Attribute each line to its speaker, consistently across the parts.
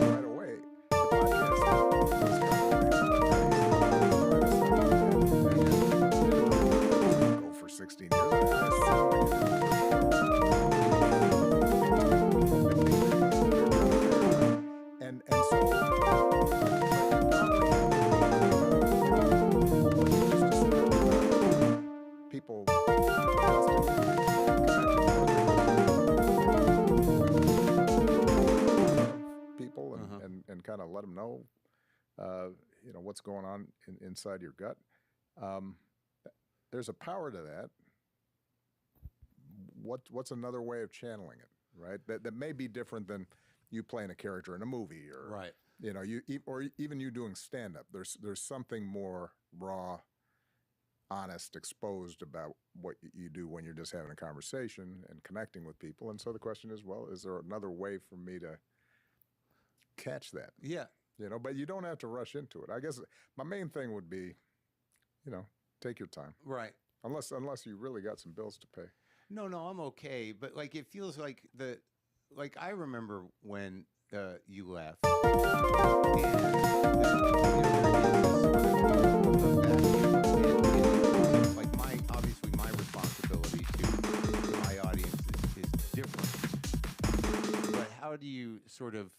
Speaker 1: right away. The podcast was kind of go for 16 years. I assume when you did and so people people and kind of let them know what's going on inside your gut. There's a power to that. What's another way of channeling it, right? That may be different than you playing a character in a movie, or
Speaker 2: right.
Speaker 1: or even you doing stand-up. There's something more raw, honest, exposed about what you do when you're just having a conversation and connecting with people. And so the question is, well, is there another way for me to catch that?
Speaker 2: Yeah.
Speaker 1: But you don't have to rush into it. I guess my main thing would be, take your time.
Speaker 2: Right.
Speaker 1: Unless you really got some bills to pay.
Speaker 2: No, I'm okay. But like, it feels like I remember when you left. Obviously my responsibility to my audience is different. But how do you sort of,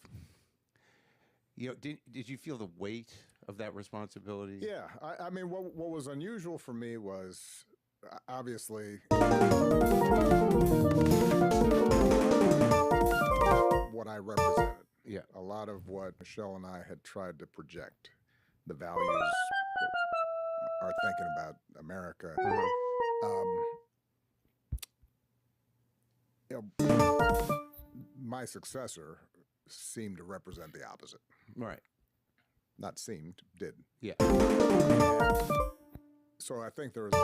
Speaker 2: did you feel the weight of that responsibility?
Speaker 1: Yeah. I mean, what was unusual for me was obviously what I represented.
Speaker 2: Yeah.
Speaker 1: A lot of what Michelle and I had tried to project, the values, our thinking about America. My successor seemed to represent the opposite.
Speaker 2: Right.
Speaker 1: Not seemed, did.
Speaker 2: Yeah.
Speaker 1: And so I think there was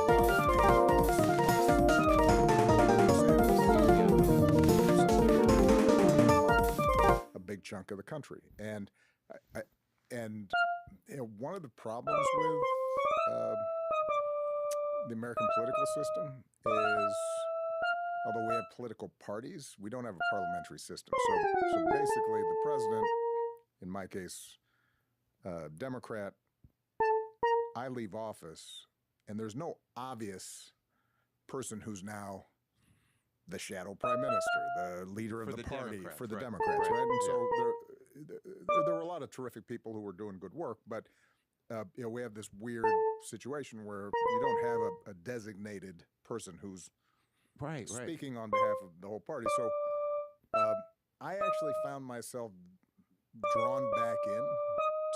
Speaker 1: a big chunk of the country, and one of the problems with the American political system is, although we have political parties, we don't have a parliamentary system. So basically, the president, in my case, Democrat, I leave office, and there's no obvious person who's now the shadow prime minister, the leader of the party for the Democrats, right? And so there were a lot of terrific people who were doing good work, but we have this weird situation where you don't have a designated person who's speaking on behalf of the whole party. So I actually found myself drawn back in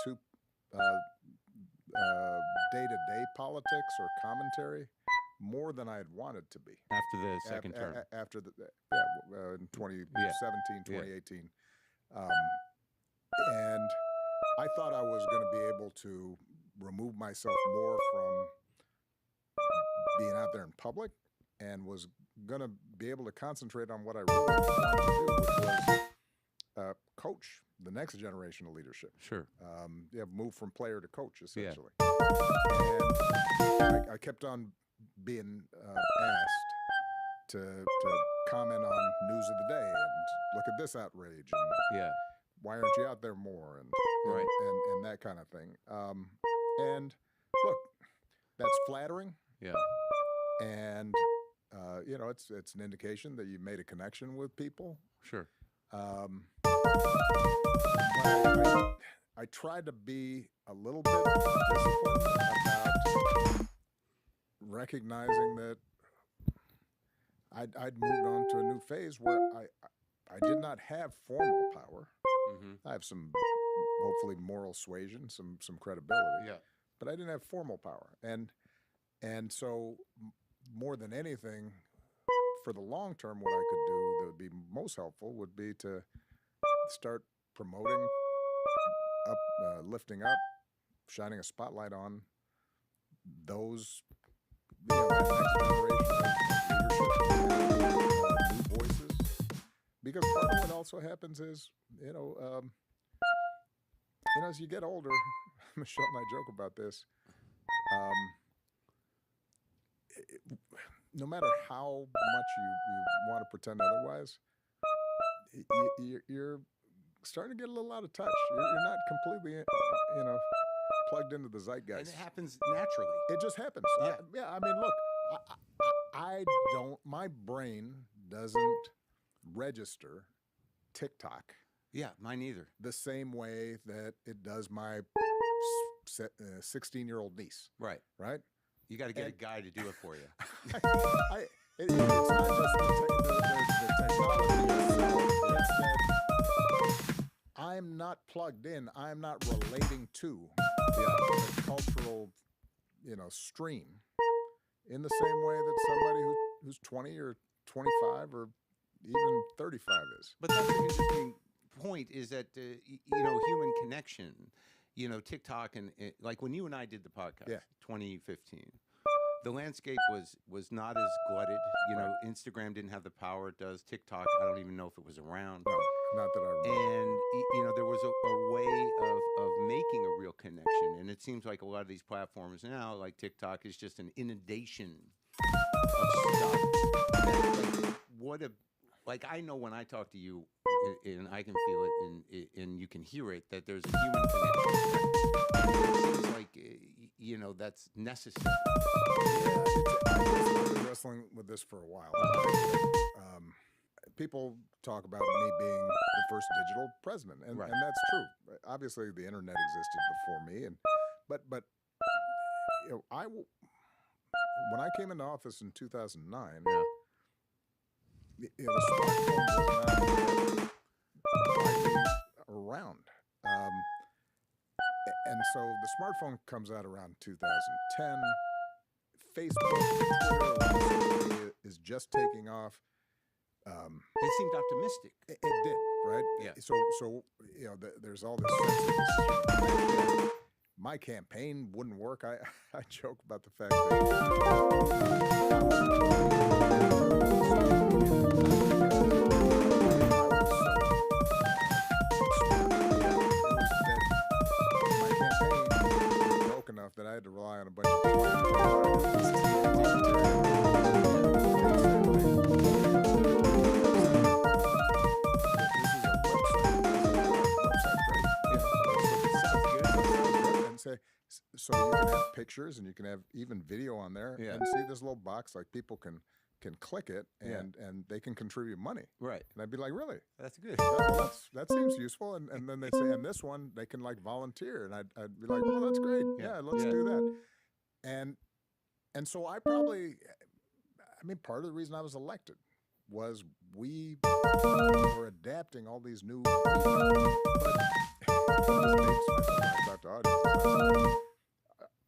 Speaker 1: to day-to-day politics or commentary more than I had wanted to be.
Speaker 2: After the second term.
Speaker 1: After in 2017, 2018. And I thought I was going to be able to remove myself more from being out there in public and was going to be able to concentrate on what I really wanted to do, which was coach the next generation of leadership.
Speaker 2: Sure.
Speaker 1: Move from player to coach, essentially.
Speaker 2: Yeah.
Speaker 1: And I kept on being asked to comment on news of the day and look at this outrage and why aren't you out there more and that kind of thing. And look, that's flattering.
Speaker 2: Yeah.
Speaker 1: And it's an indication that you made a connection with people.
Speaker 2: Sure.
Speaker 1: But I tried to be a little bit disciplined about recognizing that I'd moved on to a new phase where I did not have formal power. I have some, hopefully, moral suasion, some credibility.
Speaker 2: Yeah.
Speaker 1: But I didn't have formal power, and so more than anything, for the long term, what I could do that would be most helpful would be to start promoting up, lifting up, shining a spotlight on those that next generation of leadership, new voices. Because part of what also happens is, as you get older, Michelle and I joke about this. no matter how much you want to pretend otherwise, you're starting to get a little out of touch. You're not completely, plugged into the zeitgeist.
Speaker 2: And it happens naturally.
Speaker 1: It just happens.
Speaker 2: Yeah.
Speaker 1: I mean, look, I don't. My brain doesn't register TikTok.
Speaker 2: Yeah, mine either.
Speaker 1: The same way that it does my 16-year-old niece.
Speaker 2: Right.
Speaker 1: Right.
Speaker 2: You got to get a guy to do it for you.
Speaker 1: It's not just the technology itself. It's that I'm not plugged in. I'm not relating to the cultural, stream in the same way that somebody who's 20 or 25 or even 35 is.
Speaker 2: But that's an interesting point, is that, human connection, TikTok and like when you and I did the podcast, 2015, the landscape was not as glutted. Instagram didn't have the power it does. TikTok, I don't even know if it was around.
Speaker 1: No, not that I remember.
Speaker 2: And, there was a way of making a real connection. And it seems like a lot of these platforms now, like TikTok, is just an inundation of stuff. Like I know when I talk to you, and I can feel it, and you can hear it, that there's a human connection. It seems like, that's necessary.
Speaker 1: Yeah, I've been wrestling with this for a while. People talk about me being the first digital president, and that's true. Obviously, the internet existed before me, but when I came into office in 2009, the smartphone was not widely around. And so the smartphone comes out around 2010. Facebook, Twitter is just taking off.
Speaker 2: It seemed optimistic.
Speaker 1: It did, right?
Speaker 2: Yeah.
Speaker 1: So there's all this sense of this. My campaign wouldn't work. I joke about the fact that I had to rely on a bunch of so you can have pictures and you can have even video on there and see this little box, like people can click it and they can contribute money.
Speaker 2: Right.
Speaker 1: And I'd be like, really?
Speaker 2: That's good.
Speaker 1: That seems useful. And then they'd say, and this one, they can like volunteer. And I'd be like, well, that's great. Yeah, let's do that. And so part of the reason I was elected was we were adapting all these new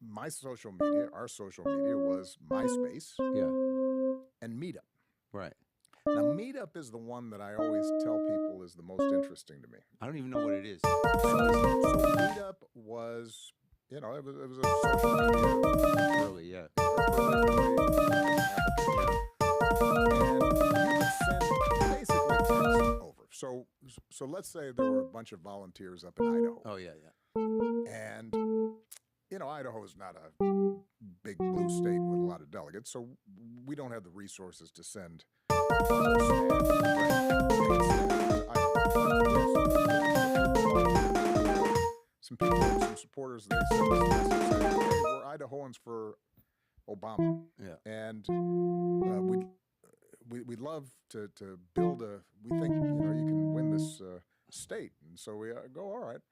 Speaker 1: my social media, our social media was MySpace and Meetup.
Speaker 2: Right.
Speaker 1: Now, Meetup is the one that I always tell people is the most interesting to me.
Speaker 2: I don't even know what it is.
Speaker 1: So Meetup was, it was a social media.
Speaker 2: Early, yeah.
Speaker 1: And you could send basically text over. So let's say there were a bunch of volunteers up in Idaho.
Speaker 2: Oh, yeah.
Speaker 1: And, Idaho is not a big blue state with a lot of delegates, so we don't have the resources to send some people, some supporters. They send us a message saying, hey, we're Idahoans for Obama.
Speaker 2: Yeah.
Speaker 1: And we'd love to build we think, you can win this state. And so we go, all right.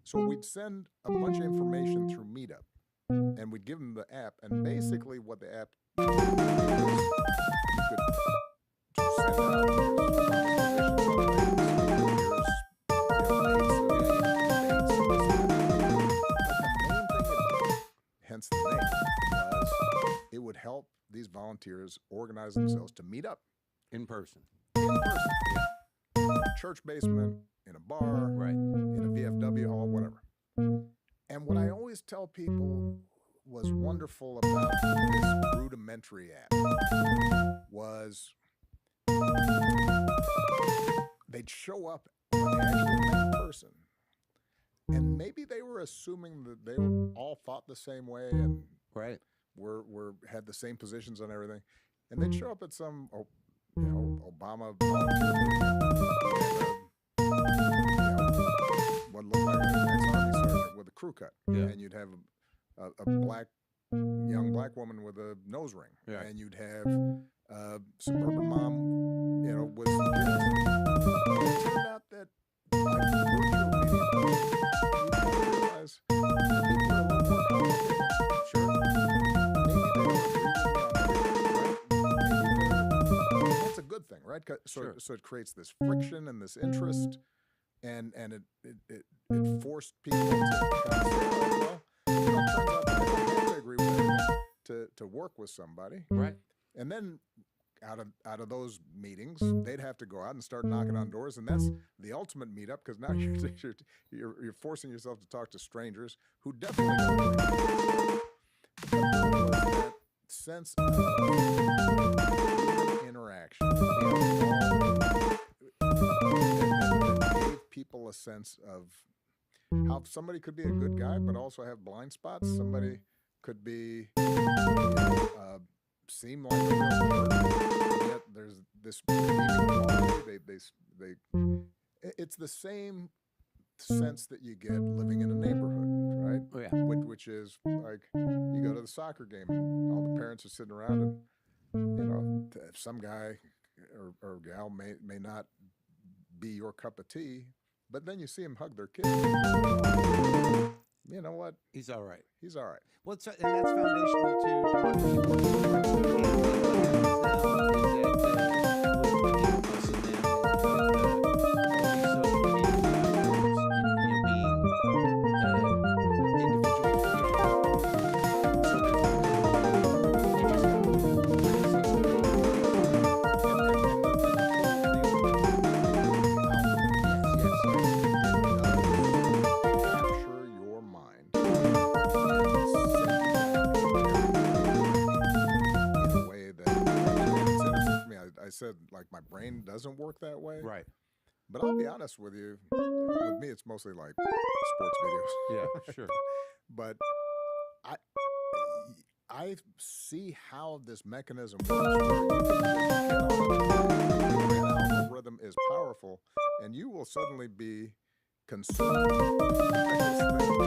Speaker 1: So we'd send a bunch of information through Meetup, and we'd give them the app. And basically, what the app you could send out. Hence the name was it would help these volunteers organize themselves to meet up
Speaker 2: in person.
Speaker 1: In a church basement, in a bar, in a VFW hall, whatever. And what I always tell people was wonderful about this rudimentary app was they'd show up when they actually met in person. And maybe they were assuming that they all thought the same way and had the same positions on everything. and they'd show up at some, Obama volunteer what looked like an ex-army sergeant with a crew cut, and you'd have a young black woman with a nose ring, and you'd have a suburban mom, with some kids. And it turned out that by virtue of media, you realize people are a little more complicated. Sure, maybe they don't agree with me on everything, right? Maybe that's a good thing, right? So it creates this friction and this interest, and it forced people to kind of say, well, it turns out that they don't have to agree with everything to work with somebody,
Speaker 2: right?
Speaker 1: And then out of those meetings, they'd have to go out and start knocking on doors, and that's the ultimate meetup, because now you're forcing yourself to talk to strangers who definitely don't agree. But there was that sense of interaction, that gave people a sense of how somebody could be a good guy, but also have blind spots. Somebody could be seem like a real jerk, yet there's this redeeming quality. It's the same sense that you get living in a neighborhood, right?
Speaker 2: Oh, yeah.
Speaker 1: Which is like, you go to the soccer game and all the parents are sitting around, and some guy or gal may not be your cup of tea, but then you see them hug their kid. You know what?
Speaker 2: He's all right.
Speaker 1: He's all right.
Speaker 2: Well, and that's foundational to
Speaker 1: I said, like, my brain doesn't work that way.
Speaker 2: Right.
Speaker 1: But I'll be honest with you. With me, it's mostly like sports videos.
Speaker 2: Yeah, sure.
Speaker 1: But I see how this mechanism works. Where you can just get on the algorithm is powerful, and you will suddenly be consumed by this thing.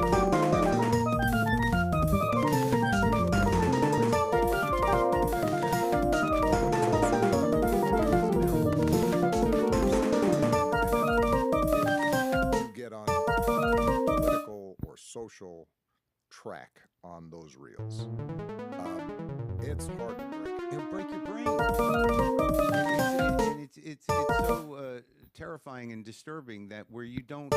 Speaker 1: Social track on those reels. It's hard to break.
Speaker 2: It'll break your brain. And it's so terrifying and disturbing that where you don't,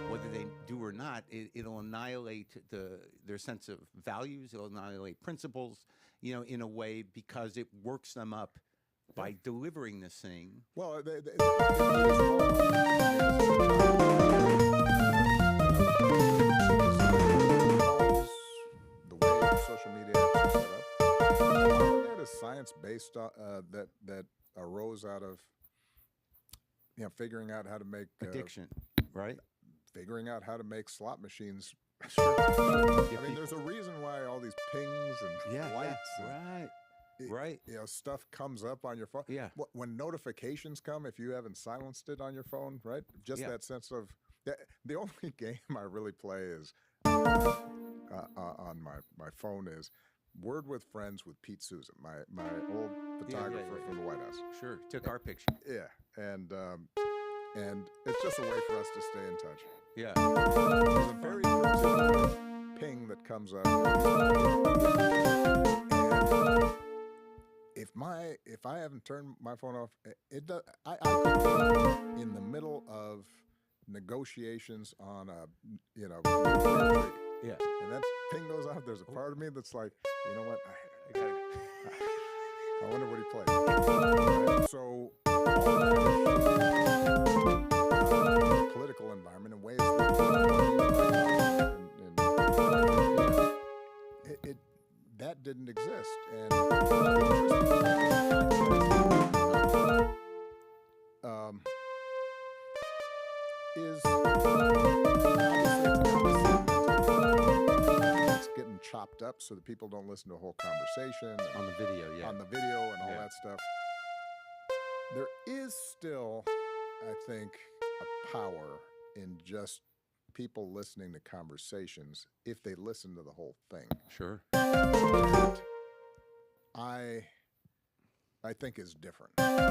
Speaker 2: whether they do or not, it'll annihilate their sense of values. It'll annihilate principles, in a way, because it works them up by delivering this thing.
Speaker 1: Well, the way social media apps are set up, a lot of that is science-based. That arose out of figuring out how to make
Speaker 2: addiction, right?
Speaker 1: Figuring out how to make slot machines.
Speaker 2: Sure.
Speaker 1: I mean, there's a reason why all these pings and lights.
Speaker 2: Right. Right.
Speaker 1: Stuff comes up on your phone.
Speaker 2: Yeah.
Speaker 1: When notifications come, if you haven't silenced it on your phone, right? Just that sense of the only game I really play is on my phone is Word with Friends with Pete Souza, my old photographer from the White House.
Speaker 2: Sure. Took our picture.
Speaker 1: Yeah. And it's just a way for us to stay in touch.
Speaker 2: Yeah.
Speaker 1: There's a very particular ping that comes up. And if I haven't turned my phone off, it does. I could be in the middle of negotiations on a retreat.
Speaker 2: Yeah,
Speaker 1: and that ping goes off. There's a part of me that's like, you know what? I wonder what he played. So all that political environment in ways that that didn't exist, and is obviously it's getting chopped up so that people don't listen to a whole conversation
Speaker 2: On the video, yeah.
Speaker 1: on the video and all
Speaker 2: Yeah.
Speaker 1: that stuff. There is still, I think, a power in just people listening to conversations if they listen to the whole thing.
Speaker 2: Sure.
Speaker 1: That I think is different.
Speaker 2: Yeah.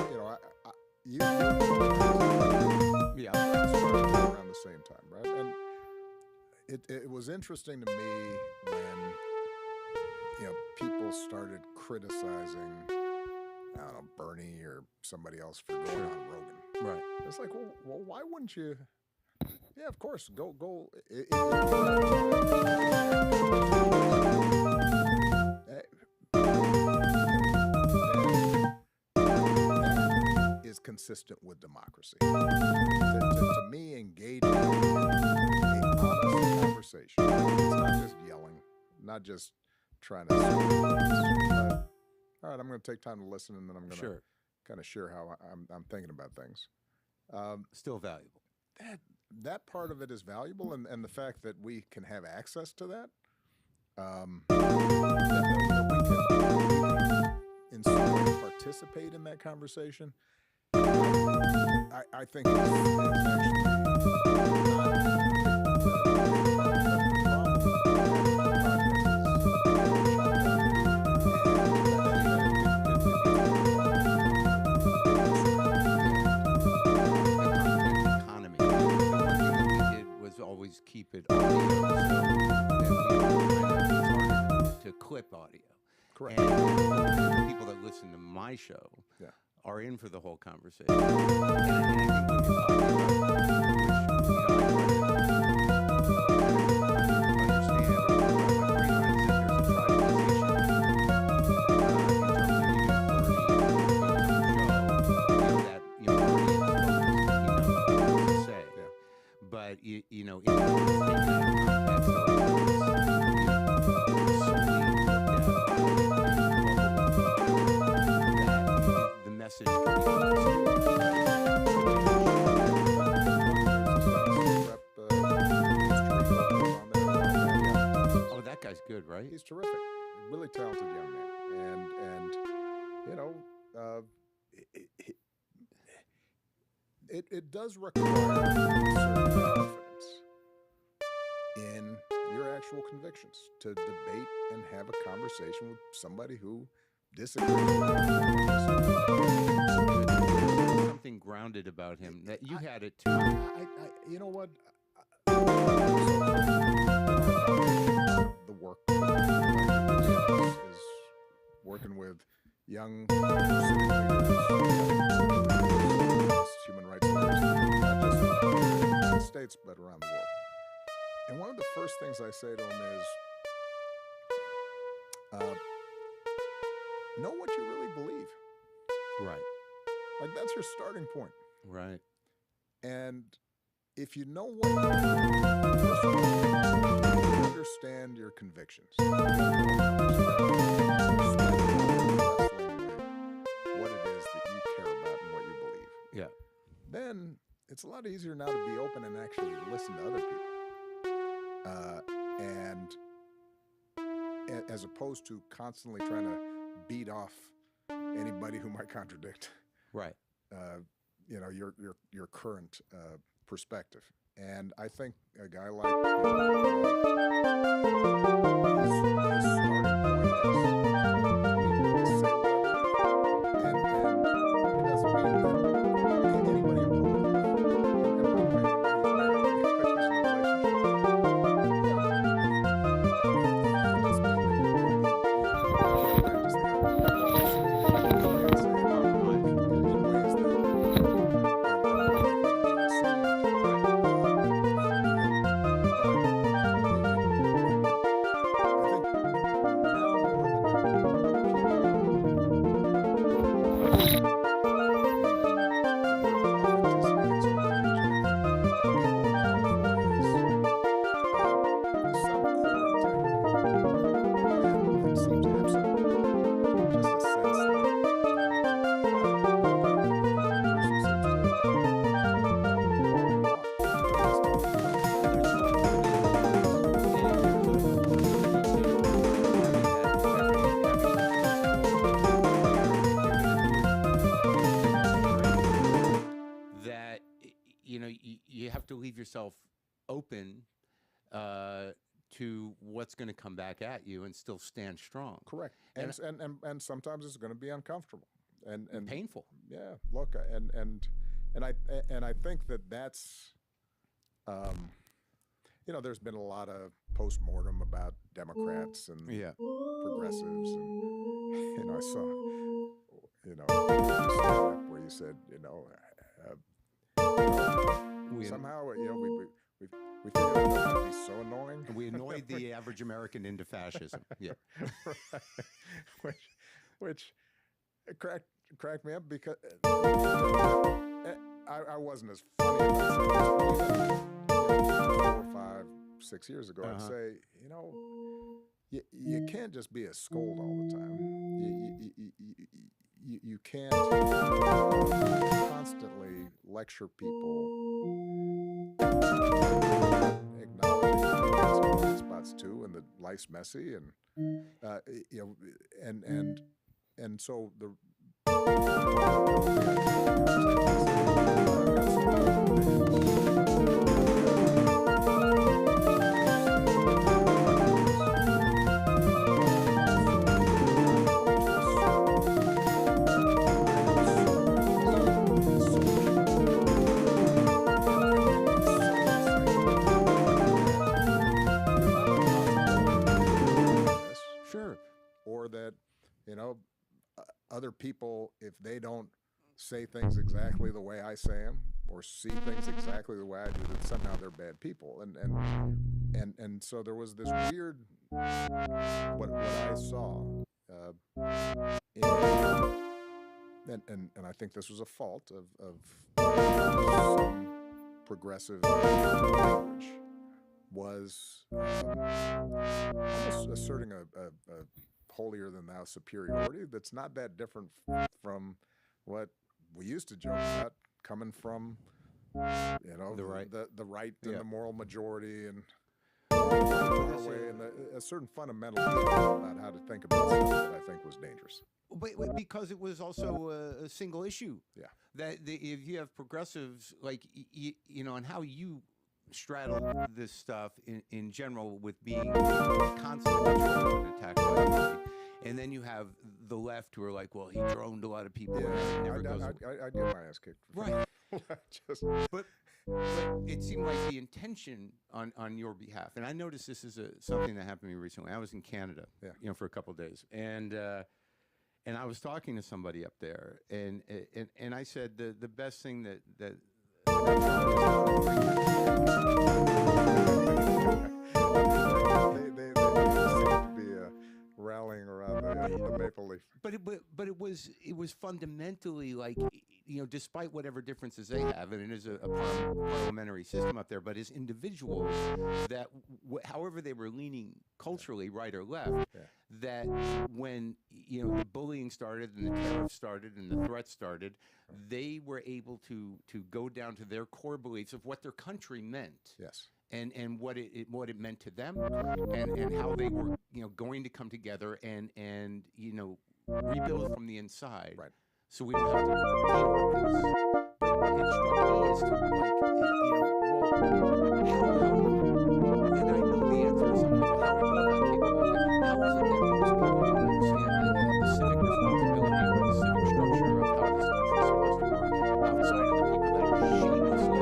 Speaker 1: You know, you
Speaker 2: Yeah.
Speaker 1: started around the same time, right? And it was interesting to me when people started criticizing, I don't know, Bernie or somebody else for going
Speaker 2: Sure.
Speaker 1: on Rogan.
Speaker 2: Right.
Speaker 1: It's like, well, why wouldn't you? Yeah, of course, go. That is consistent with democracy. To me, engaging in a honest conversation. It's not just yelling, not just trying to. But, all right, I'm going to take time to listen, and then I'm going to
Speaker 2: Sure.
Speaker 1: kind of share how I'm thinking about things.
Speaker 2: Still valuable.
Speaker 1: That part of it is valuable, and the fact that we can have access to that, that we can in some way participate in that conversation, I think is
Speaker 2: always keep it audio, so that it's harder to clip audio.
Speaker 1: correct.
Speaker 2: And the people that listen to my show
Speaker 1: Yeah.
Speaker 2: are in for the whole conversation. And I think what you're talking about, which I try to understand or realize that there's a tribalization in terms of even Bernie goes on the show, that Bernie is focused, to say.
Speaker 1: Yeah.
Speaker 2: But in that context, the message can Oh, that guy's good, right?
Speaker 1: He's terrific, really talented young man, and it does require certain confidence in your actual convictions to debate and have a conversation with somebody who disagrees with you.
Speaker 2: Something grounded about him that you had it too.
Speaker 1: You know what? The work is working with young civic leaders, human rights leaders, not just in the United States, but around the world. And one of the first things I say to them is, know what you really believe.
Speaker 2: Right.
Speaker 1: Like, that's your starting point.
Speaker 2: Right.
Speaker 1: And if you know what you first of all, you understand your convictions. What it is that you care about and what you believe.
Speaker 2: Yeah.
Speaker 1: Then it's a lot easier now to be open and actually listen to other people. And as opposed to constantly trying to beat off anybody who might contradict.
Speaker 2: Right.
Speaker 1: Your current perspective. And I think a guy like his starting point is say whatever, and it doesn't mean that anybody in public
Speaker 2: leave yourself open to what's going to come back at you and still stand strong.
Speaker 1: Correct. And sometimes it's going to be uncomfortable and
Speaker 2: painful.
Speaker 1: Yeah. Look, and I think that's there's been a lot of postmortem about Democrats and progressives, and I saw stand-up where you said somehow we figured out how to be so annoying.
Speaker 2: We annoyed the average American into fascism. Yeah.
Speaker 1: Right. Which cracked me up because I wasn't as funny about it. 4, 5, 6 years ago, I'd say, you can't just be a scold all the time. You can't constantly lecture people, acknowledging that you've got some blind spots too, and that life's messy, and and so the. Or that, other people, if they don't say things exactly the way I say them, or see things exactly the way I do, that somehow they're bad people. And so there was this weird, what I saw, and I think this was a fault of some progressive language, was almost asserting a holier than thou superiority that's not that different from what we used to joke about, coming from the right and the moral majority, and a certain fundamental about how to think about stuff that I think was dangerous.
Speaker 2: But because it was also a single issue. Yeah. That if you have progressives like and how you straddle this stuff in general with being constantly attacked by everybody. And then you have the left who are like, well, he droned a lot of people.
Speaker 1: Yeah, I get my ass kicked.
Speaker 2: Right. But it seemed like the intention on your behalf, and I noticed this is something that happened to me recently. I was in Canada, for a couple of days, and I was talking to somebody up there, and I said the best thing that
Speaker 1: they seem to be rallying around the maple leaf.
Speaker 2: But it was fundamentally like, despite whatever differences they have, and it is a parliamentary system up there, but as individuals, that however they were leaning culturally, right or left, that when the bullying started and the tariffs started and the threats started, they were able to go down to their core beliefs of what their country meant.
Speaker 1: Yes.
Speaker 2: And what it meant to them, and how they were going to come together and rebuild from the inside.
Speaker 1: Right.
Speaker 2: So we don't have to deal with this. But it struck me as to and I know the answer to some people, how are we not capable? How is it that most people don't understand the civic responsibility or the civic structure of how this country is supposed to work outside of the people that are shamelessly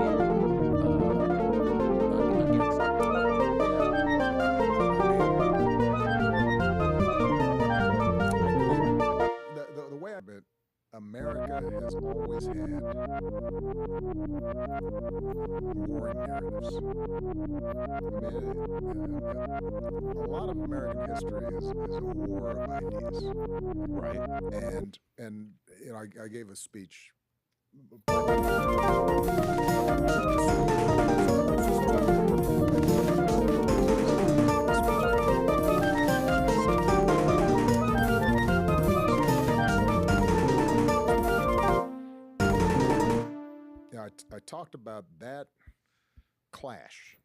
Speaker 1: the way America has always had warring narratives. A lot of American history is a war of ideas, right? And I gave a speech. I talked about that clash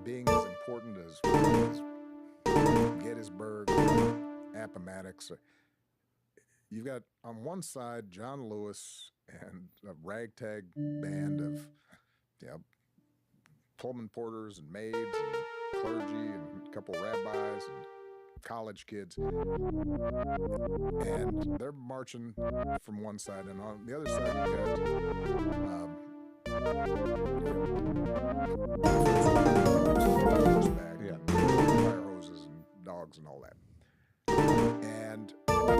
Speaker 1: being as important as Gettysburg, Appomattox. You've got on one side John Lewis and a ragtag band of you know, Pullman porters and maids and clergy and a couple rabbis and college kids, and they're marching from one side, and on the other side you got horseback, fire hoses and dogs and all that. And what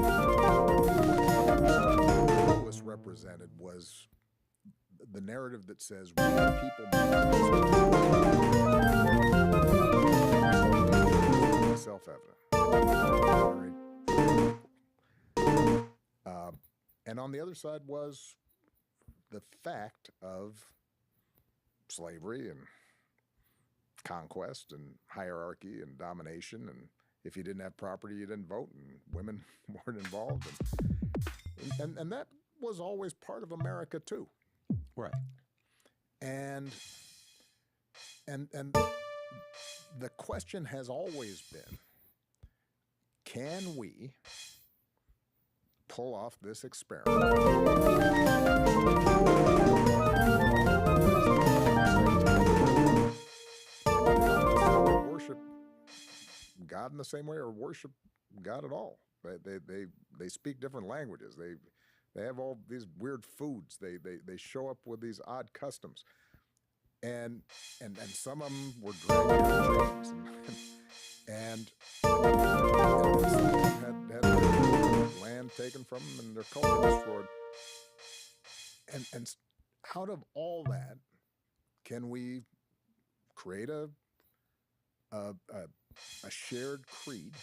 Speaker 1: Lewis represented was the narrative that says we the people self-evident. And on the other side was the fact of slavery and conquest and hierarchy and domination, and if you didn't have property, you didn't vote, and women weren't involved, and that was always part of America too.
Speaker 2: Right.
Speaker 1: And the question has always been, can we pull off this experiment? Worship God in the same way, or worship God at all. They speak different languages. They have all these weird foods. They show up with these odd customs, and some of them were dragged in chains, and some of them had their land taken from them and their culture destroyed. And out of all that, can we create a shared creed?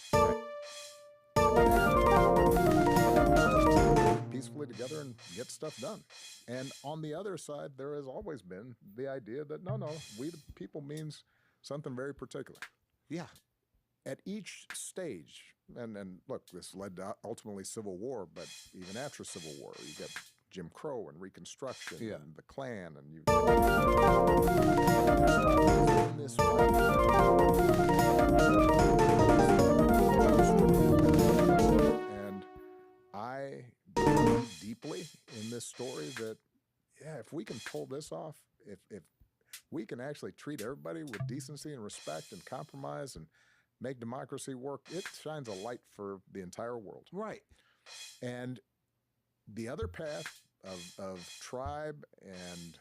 Speaker 1: Peacefully together and get stuff done. And on the other side, there has always been the idea that no, we the people means something very particular.
Speaker 2: Yeah.
Speaker 1: At each stage, and look, this led to ultimately Civil War, but even after Civil War, you get Jim Crow and Reconstruction and the Klan, and you in this and I believe deeply in this story that, yeah, if we can pull this off, if we can actually treat everybody with decency and respect and compromise and make democracy work, it shines a light for the entire world.
Speaker 2: Right.
Speaker 1: And the other path of tribe and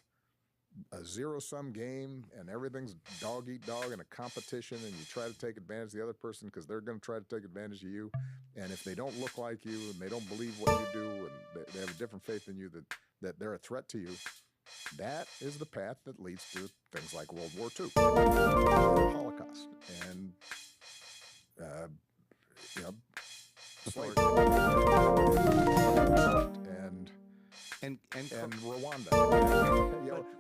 Speaker 1: a zero-sum game and everything's dog-eat-dog and a competition, and you try to take advantage of the other person because they're going to try to take advantage of you, and if they don't look like you and they don't believe what you do and they have a different faith in you, that they're a threat to you, that is the path that leads to things like World War II, the Holocaust, and slavery, and Rwanda.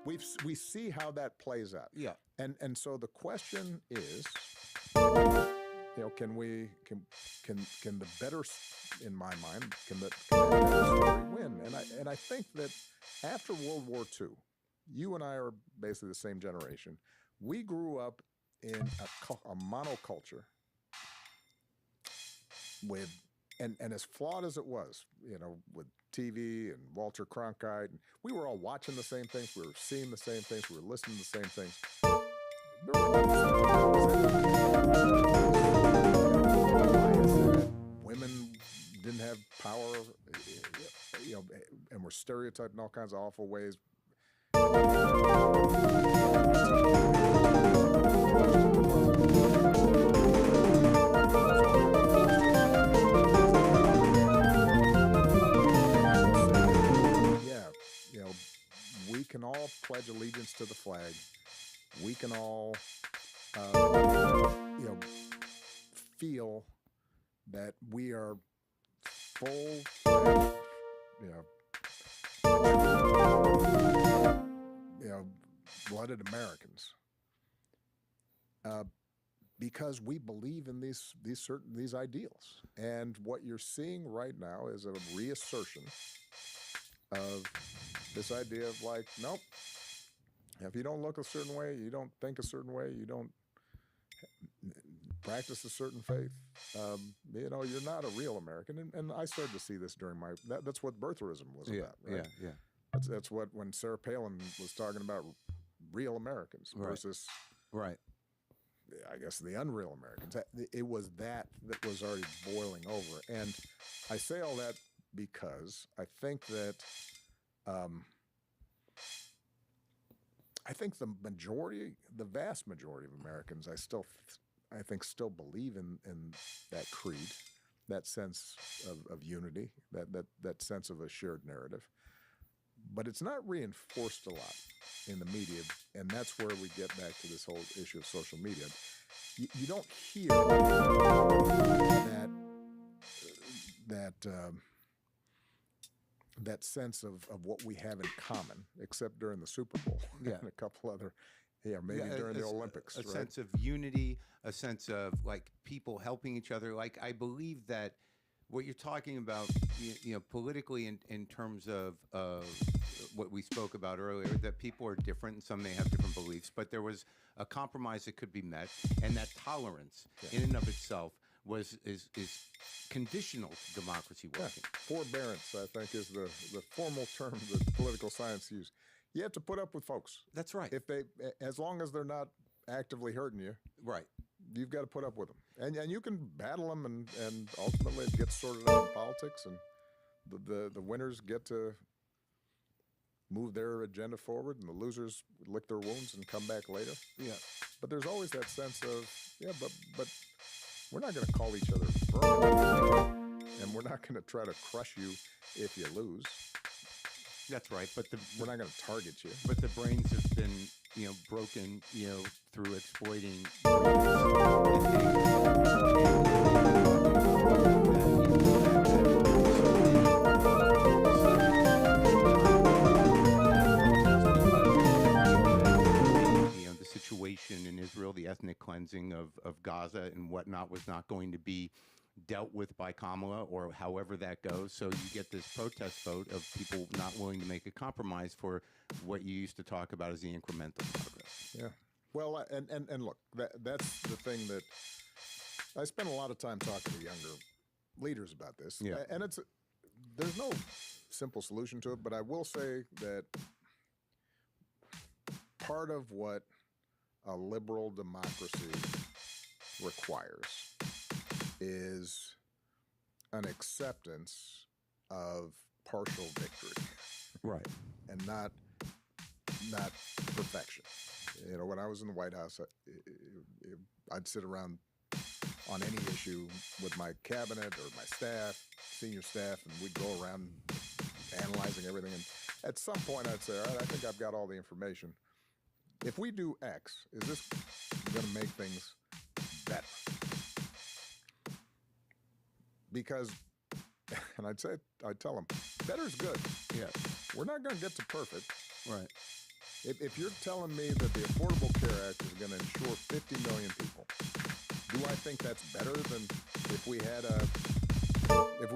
Speaker 1: We see how that plays out.
Speaker 2: Yeah.
Speaker 1: And so the question is, can the better, in my mind, can the better story win? And I think that after World War II, you and I are basically the same generation. We grew up in a monoculture with, and as flawed as it was, with TV and Walter Cronkite, and we were all watching the same things, we were seeing the same things, we were listening to the same things. Women didn't have power, and were stereotyped in all kinds of awful ways. We can all pledge allegiance to the flag. We can all, feel that we are full-fledged, blooded Americans, because we believe in these ideals. And what you're seeing right now is a reassertion of this idea of like, nope, if you don't look a certain way, you don't think a certain way, you don't practice a certain faith, you're not a real American. And I started to see this during that's what birtherism was about, right?
Speaker 2: Yeah.
Speaker 1: That's what, when Sarah Palin was talking about real Americans versus,
Speaker 2: right.
Speaker 1: I guess, the unreal Americans. It was that was already boiling over. And I say all that because I think that the vast majority of Americans, I think still believe in that creed, that sense of unity, that sense of a shared narrative. But it's not reinforced a lot in the media, and that's where we get back to this whole issue of social media. You don't hear that sense of what we have in common, except during the Super Bowl and a couple other, maybe during the Olympics.
Speaker 2: A
Speaker 1: right?
Speaker 2: sense of unity, a sense of like people helping each other. Like I believe that what you're talking about, politically in terms of what we spoke about earlier, that people are different and some may have different beliefs, but there was a compromise that could be met, and that tolerance in and of itself is conditional to democracy working.
Speaker 1: Forbearance, I think, is the formal term that political science uses. You have to put up with folks.
Speaker 2: That's right.
Speaker 1: As long as they're not actively hurting you,
Speaker 2: right,
Speaker 1: you've got to put up with them, and you can battle them, and ultimately it gets sorted out in politics, and the winners get to move their agenda forward, and the losers lick their wounds and come back later.
Speaker 2: Yeah,
Speaker 1: but there's always that sense of but we're not going to call each other vermin, and we're not going to try to crush you if you lose.
Speaker 2: That's right. But
Speaker 1: we're not going to target you.
Speaker 2: But the brains have been, broken, through exploiting. The situation in Israel, the ethnic cleansing of Gaza and whatnot, was not going to be dealt with by Kamala, or however that goes. So you get this protest vote of people not willing to make a compromise for what you used to talk about as the incremental progress.
Speaker 1: Yeah. Well, and look, that's the thing that I spend a lot of time talking to younger leaders about this.
Speaker 2: Yeah.
Speaker 1: And there's no simple solution to it, but I will say that part of what a liberal democracy requires is an acceptance of partial victory,
Speaker 2: right,
Speaker 1: and not perfection. When I was in the White House, I'd sit around on any issue with my cabinet or my staff, senior staff, and we'd go around analyzing everything. And at some point, I'd say, all right, I think I've got all the information. If we do X, is this going to make things better? Because, and I'd tell them, better is good.
Speaker 2: Yeah.
Speaker 1: We're not going to get to perfect.
Speaker 2: Right.
Speaker 1: If you're telling me that the Affordable Care Act is going to insure 50 million people, do I think that's better than if we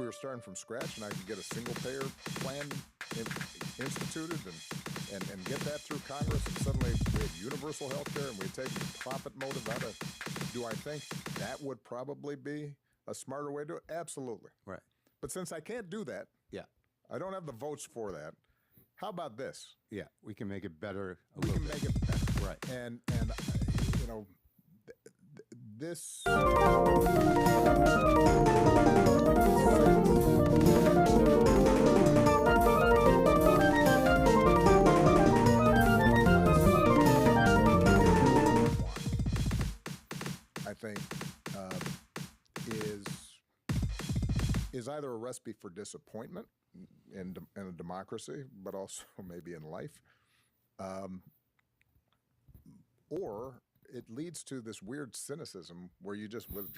Speaker 1: were starting from scratch and I could get a single payer plan instituted and get that through Congress, and suddenly we had universal health care and we'd take the profit motive out of, do I think that would probably be a smarter way to do it? Absolutely.
Speaker 2: Right.
Speaker 1: But since I can't do that, I don't have the votes for that. How about this?
Speaker 2: Yeah, we can make it better.
Speaker 1: We can make it better.
Speaker 2: Right.
Speaker 1: And this. I think is either a recipe for disappointment in a democracy, but also maybe in life, or it leads to this weird cynicism where you just withdraw.